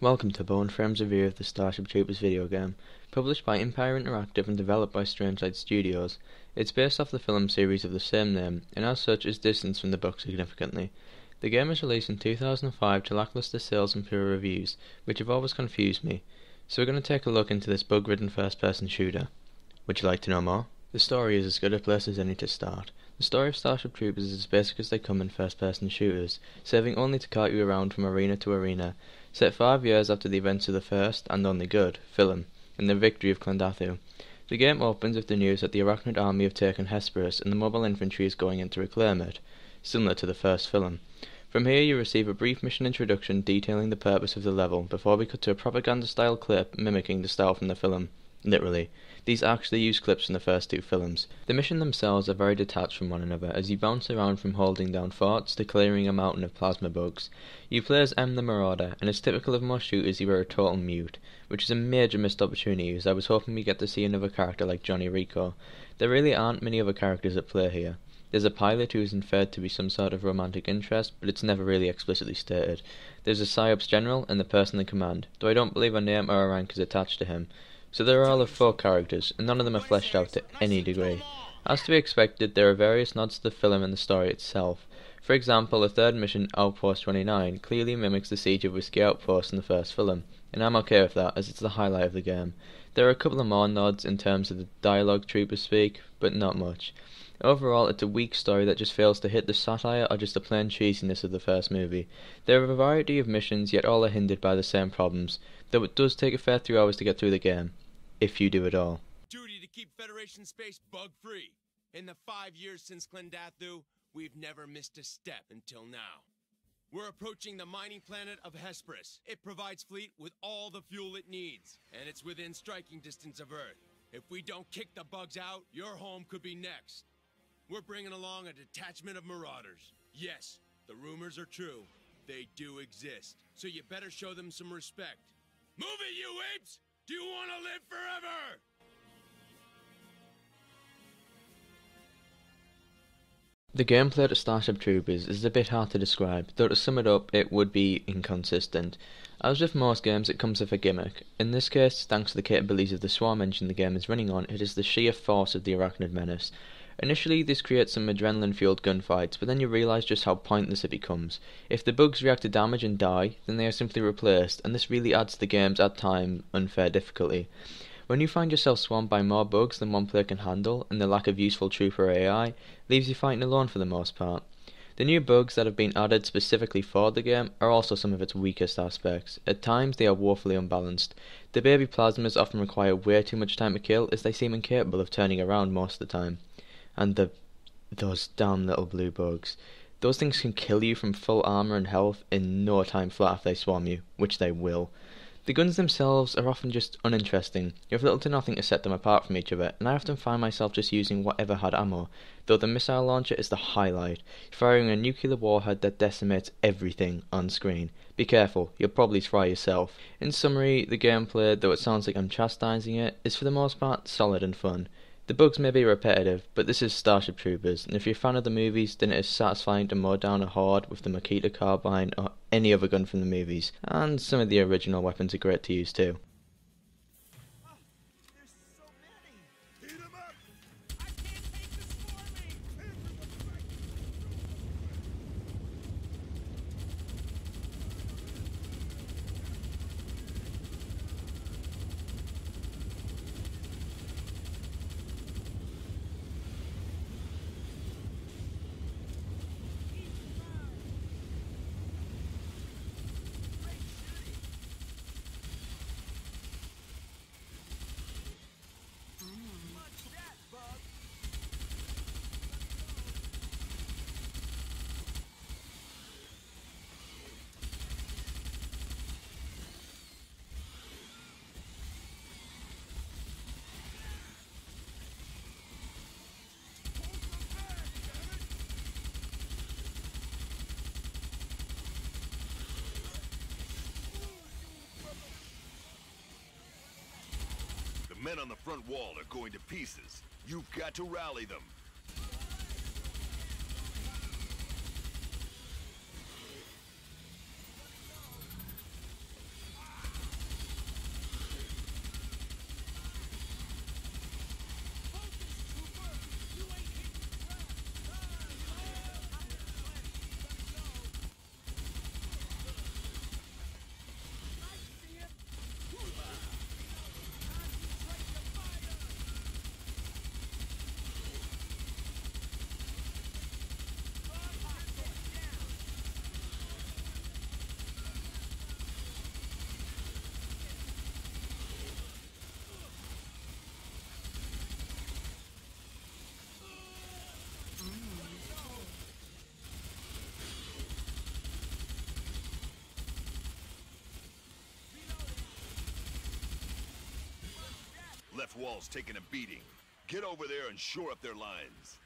Welcome to Bone Frame's review of the Starship Troopers video game. Published by Empire Interactive and developed by Strangelite Studios, it's based off the film series of the same name, and as such is distanced from the book significantly. The game was released in 2005 to lackluster sales and poor reviews, which have always confused me. So we're going to take a look into this bug-ridden first-person shooter. Would you like to know more? The story is as good a place as any to start. The story of Starship Troopers is as basic as they come in first-person shooters, serving only to cart you around from arena to arena, set 5 years after the events of the first, and only good, film, and the victory of Clendathu. The game opens with the news that the Arachnid army have taken Hesperus and the mobile infantry is going in to reclaim it, similar to the first film. From here you receive a brief mission introduction detailing the purpose of the level, before we cut to a propaganda-style clip mimicking the style from the film. Literally. These actually use clips from the first two films. The missions themselves are very detached from one another, as you bounce around from holding down forts to clearing a mountain of plasma bugs. You play as M the Marauder, and as typical of most shooters you are a total mute, which is a major missed opportunity, as I was hoping we get to see another character like Johnny Rico. There really aren't many other characters at play here. There's a pilot who is inferred to be some sort of romantic interest, but it's never really explicitly stated. There's a PSYOPs general and the person in command, though I don't believe a name or a rank is attached to him. So there are all of 4 characters, and none of them are fleshed out to any degree. As to be expected, there are various nods to the film and the story itself. For example, the third mission, Outpost 29, clearly mimics the siege of Whiskey Outpost in the first film, and I'm okay with that, as it's the highlight of the game. There are a couple of more nods in terms of the dialogue troopers speak, but not much. Overall, it's a weak story that just fails to hit the satire or just the plain cheesiness of the first movie. There are a variety of missions, yet all are hindered by the same problems, though it does take a fair 3 hours to get through the game. If you do it all. Duty to keep Federation space bug-free. In the 5 years since Clendathu, we've never missed a step until now. We're approaching the mining planet of Hesperus. It provides fleet with all the fuel it needs, and it's within striking distance of Earth. If we don't kick the bugs out, your home could be next. We're bringing along a detachment of marauders. Yes, the rumors are true. They do exist, so you better show them some respect. Move it, you apes! Do you want to live forever? The gameplay to Starship Troopers is a bit hard to describe, though to sum it up, it would be inconsistent. As with most games, it comes with a gimmick. In this case, thanks to the capabilities of the swarm engine the game is running on, it is the sheer force of the Arachnid menace. Initially, this creates some adrenaline-fueled gunfights, but then you realise just how pointless it becomes. If the bugs react to damage and die, then they are simply replaced, and this really adds to the game's, at times, unfair difficulty. When you find yourself swarmed by more bugs than one player can handle, and the lack of useful trooper AI leaves you fighting alone for the most part. The new bugs that have been added specifically for the game are also some of its weakest aspects. At times they are woefully unbalanced. The baby plasmas often require way too much time to kill, as they seem incapable of turning around most of the time. And those damn little blue bugs. Those things can kill you from full armor and health in no time flat if they swarm you, which they will. The guns themselves are often just uninteresting. You have little to nothing to set them apart from each other, and I often find myself just using whatever had ammo, though the missile launcher is the highlight, firing a nuclear warhead that decimates everything on screen. Be careful, you'll probably try yourself. In summary, the gameplay, though it sounds like I'm chastising it, is for the most part solid and fun. The bugs may be repetitive, but this is Starship Troopers, and if you're a fan of the movies, then it is satisfying to mow down a horde with the Makita carbine or any other gun from the movies, and some of the original weapons are great to use too. The men on the front wall are going to pieces. You've got to rally them. left wall's taking a beating. Get over there and shore up their lines.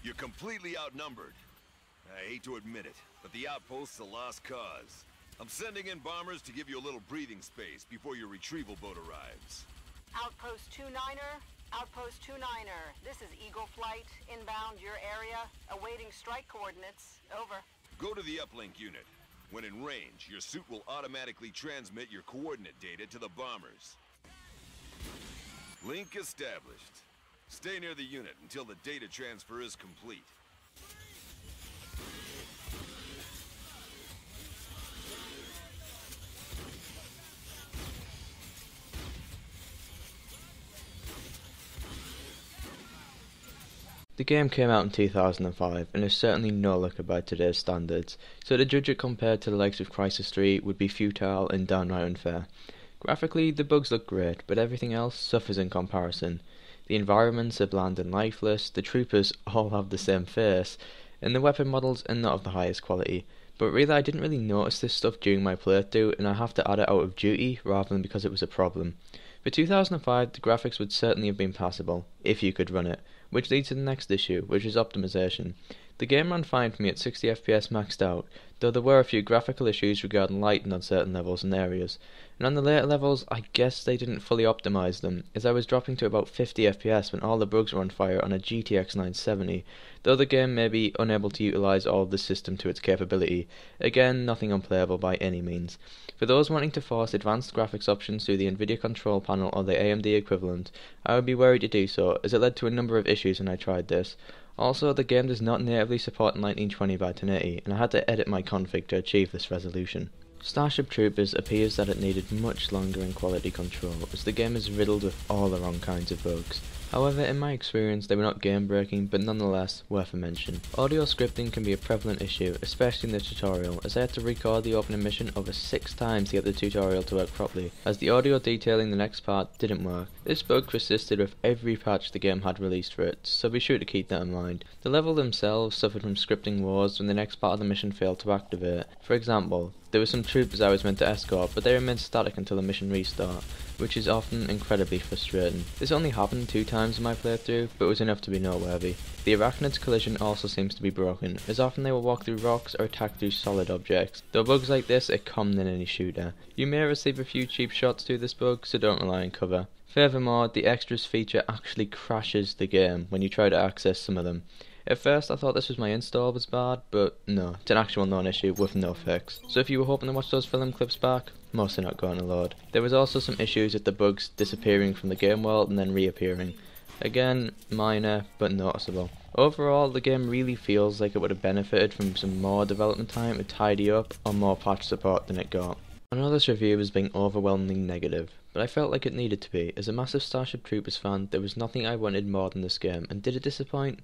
You're completely outnumbered. I hate to admit it, but the outpost's a lost cause. I'm sending in bombers to give you a little breathing space before your retrieval boat arrives. Outpost 2-9er, Outpost 2-9er. This is Eagle Flight, inbound your area, awaiting strike coordinates. Over. Go to the uplink unit. When in range, your suit will automatically transmit your coordinate data to the bombers. Link established. Stay near the unit until the data transfer is complete. The game came out in 2005 and is certainly no looker by today's standards, so to judge it compared to the likes of Crisis 3 would be futile and downright unfair. Graphically, the bugs look great, but everything else suffers in comparison. The environments are bland and lifeless, the troopers all have the same face, and the weapon models are not of the highest quality. But really, I didn't really notice this stuff during my playthrough, and I have to add it out of duty rather than because it was a problem. For 2005, the graphics would certainly have been passable, if you could run it, which leads to the next issue, which is optimization. The game ran fine for me at 60 FPS maxed out, though there were a few graphical issues regarding lighting on certain levels and areas, and on the later levels I guess they didn't fully optimise them, as I was dropping to about 50 FPS when all the bugs were on fire on a GTX 970, though the game may be unable to utilise all of the system to its capability. Again, nothing unplayable by any means. For those wanting to force advanced graphics options through the Nvidia control panel or the AMD equivalent, I would be wary to do so, as it led to a number of issues when I tried this. Also, the game does not natively support 1920 by 1080, and I had to edit my config to achieve this resolution. Starship Troopers appears that it needed much longer in quality control, as the game is riddled with all the wrong kinds of bugs. However, in my experience, they were not game-breaking, but nonetheless worth a mention. Audio scripting can be a prevalent issue, especially in the tutorial, as I had to record the opening mission over 6 times to get the tutorial to work properly, as the audio detailing the next part didn't work. This bug persisted with every patch the game had released for it, so be sure to keep that in mind. The level themselves suffered from scripting wars when the next part of the mission failed to activate. For example, there were some troopers I was meant to escort, but they remained static until the mission restart, which is often incredibly frustrating. This only happened 2 times in my playthrough, but was enough to be noteworthy. The Arachnid's collision also seems to be broken, as often they will walk through rocks or attack through solid objects, though bugs like this are common in any shooter. You may receive a few cheap shots through this bug, so don't rely on cover. Furthermore, the extras feature actually crashes the game when you try to access some of them. At first I thought this was my install was bad, but no, it's an actual known issue with no fix. So if you were hoping to watch those film clips back, most are not going to load. There was also some issues with the bugs disappearing from the game world and then reappearing. Again, minor, but noticeable. Overall, the game really feels like it would have benefited from some more development time to tidy up or more patch support than it got. I know this review is being overwhelmingly negative, but I felt like it needed to be. As a massive Starship Troopers fan, there was nothing I wanted more than this game, and did it disappoint?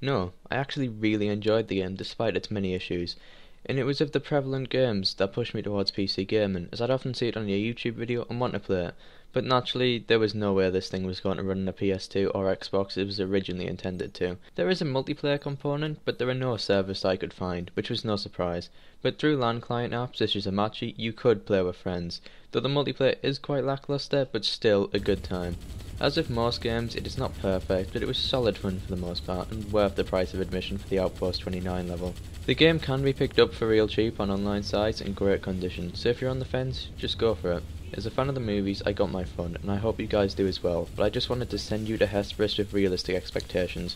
No, I actually really enjoyed the game despite its many issues, and it was of the prevalent games that pushed me towards PC gaming, as I'd often see it on a YouTube video and want to play it, but naturally there was no way this thing was going to run on a PS2 or Xbox it was originally intended to. There is a multiplayer component, but there are no servers I could find, which was no surprise, but through LAN client apps such as Amachi you could play with friends, though the multiplayer is quite lackluster but still a good time. As with most games, it is not perfect, but it was solid fun for the most part, and worth the price of admission for the Outpost 29 level. The game can be picked up for real cheap on online sites in great condition, so if you're on the fence, just go for it. As a fan of the movies, I got my fun, and I hope you guys do as well, but I just wanted to send you to Hesperus with realistic expectations.